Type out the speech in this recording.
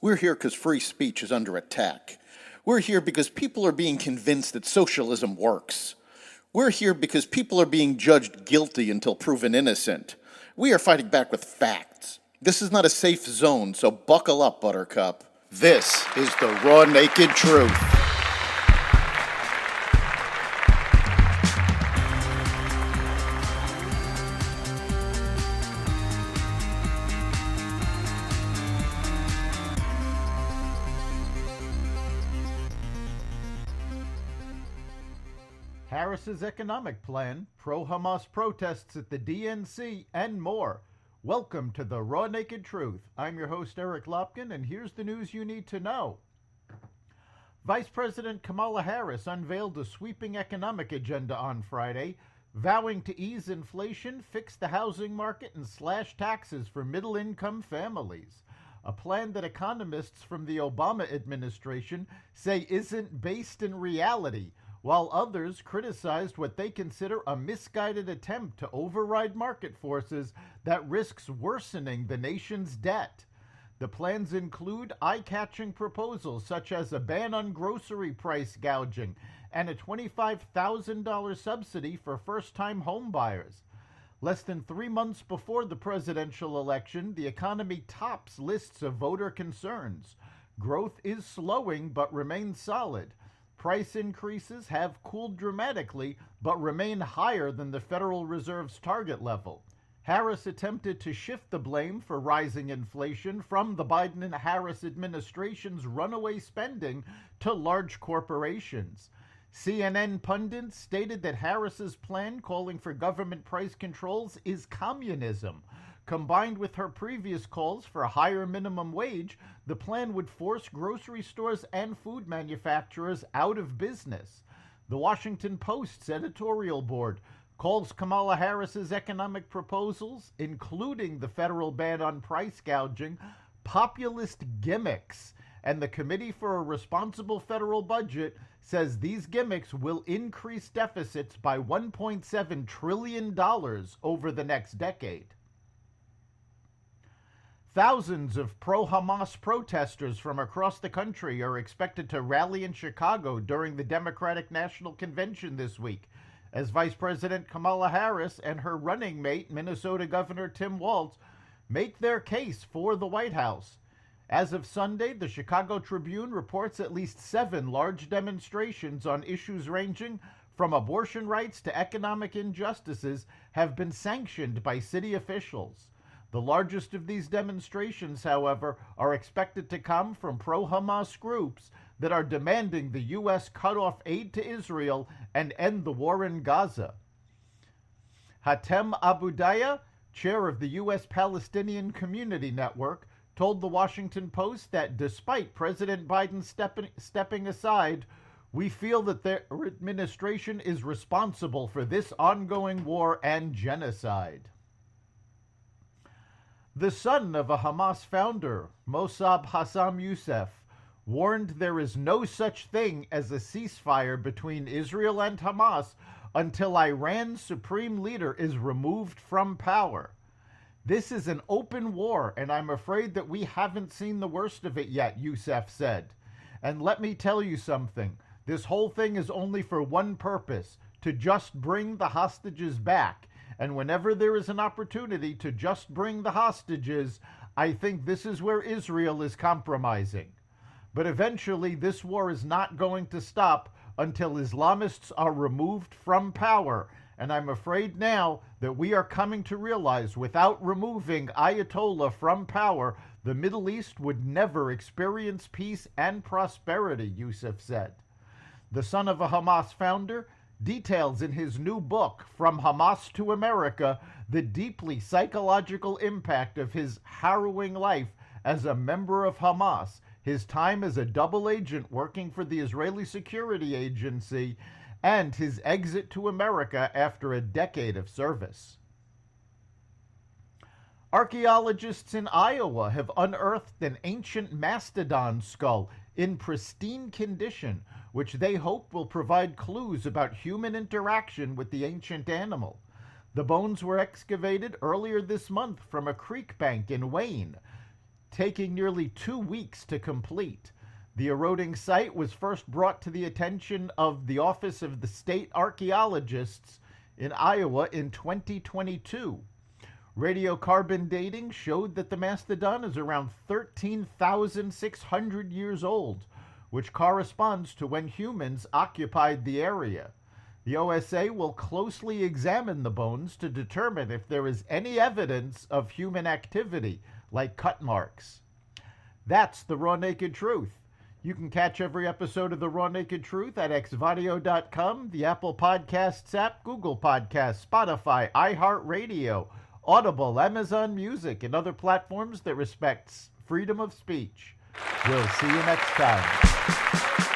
We're here because free speech is under attack. We're here because people are being convinced that socialism works. We're here because people are being judged guilty until proven innocent. We are fighting back with facts. This is not a safe zone, so buckle up, Buttercup. This is the raw, naked truth. Harris's economic plan, pro-Hamas protests at the DNC, and more. Welcome to the Raw Naked Truth. I'm your host, Eric Lopkin, and here's the news you need to know. Vice President Kamala Harris unveiled a sweeping economic agenda on Friday, vowing to ease inflation, fix the housing market, and slash taxes for middle-income families. A plan that economists from the Obama administration say isn't based in reality, while others criticized what they consider a misguided attempt to override market forces that risks worsening the nation's debt. The plans include eye-catching proposals such as a ban on grocery price gouging and a $25,000 subsidy for first-time home buyers. Less than 3 months before the presidential election, the economy tops lists of voter concerns. Growth is slowing but remains solid. Price increases have cooled dramatically, but remain higher than the Federal Reserve's target level. Harris attempted to shift the blame for rising inflation from the Biden and Harris administration's runaway spending to large corporations. CNN pundits stated that Harris's plan calling for government price controls is communism. Combined with her previous calls for a higher minimum wage, the plan would force grocery stores and food manufacturers out of business. The Washington Post's editorial board calls Kamala Harris's economic proposals, including the federal ban on price gouging, populist gimmicks, and the Committee for a Responsible Federal Budget says these gimmicks will increase deficits by $1.7 trillion over the next decade. Thousands of pro-Hamas protesters from across the country are expected to rally in Chicago during the Democratic National Convention this week, as Vice President Kamala Harris and her running mate, Minnesota Governor Tim Walz, make their case for the White House. As of Sunday, the Chicago Tribune reports at least 7 large demonstrations on issues ranging from abortion rights to economic injustices have been sanctioned by city officials. The largest of these demonstrations, however, are expected to come from pro-Hamas groups that are demanding the U.S. cut off aid to Israel and end the war in Gaza. Hatem Abudaya, chair of the U.S. Palestinian Community Network, told the Washington Post that despite President Biden stepping aside, we feel that their administration is responsible for this ongoing war and genocide. The son of a Hamas founder, Mossab Hassam Youssef, warned there is no such thing as a ceasefire between Israel and Hamas until Iran's supreme leader is removed from power. This is an open war, and I'm afraid that we haven't seen the worst of it yet, Youssef said. And let me tell you something. This whole thing is only for one purpose, to just bring the hostages back. And whenever there is an opportunity to just bring the hostages, I think this is where Israel is compromising. But eventually, this war is not going to stop until Islamists are removed from power. And I'm afraid now that we are coming to realize without removing Ayatollah from power, the Middle East would never experience peace and prosperity, Youssef said. The son of a Hamas founder details in his new book, From Hamas to America, the deeply psychological impact of his harrowing life as a member of Hamas, his time as a double agent working for the Israeli Security Agency, and his exit to America after a decade of service. Archaeologists in Iowa have unearthed an ancient mastodon skull in pristine condition, which they hope will provide clues about human interaction with the ancient animal. The bones were excavated earlier this month from a creek bank in Wayne. taking nearly 2 weeks to complete. The eroding site was first brought to the attention of the Office of the State Archaeologists in Iowa in 2022. Radiocarbon dating showed that the mastodon is around 13,600 years old, which corresponds to when humans occupied the area. The OSA will closely examine the bones to determine if there is any evidence of human activity, like cut marks. That's the Raw Naked Truth. You can catch every episode of the Raw Naked Truth at xvadio.com, the Apple Podcasts app, Google Podcasts, Spotify, iHeartRadio, Audible, Amazon Music, and other platforms that respect freedom of speech. We'll see you next time.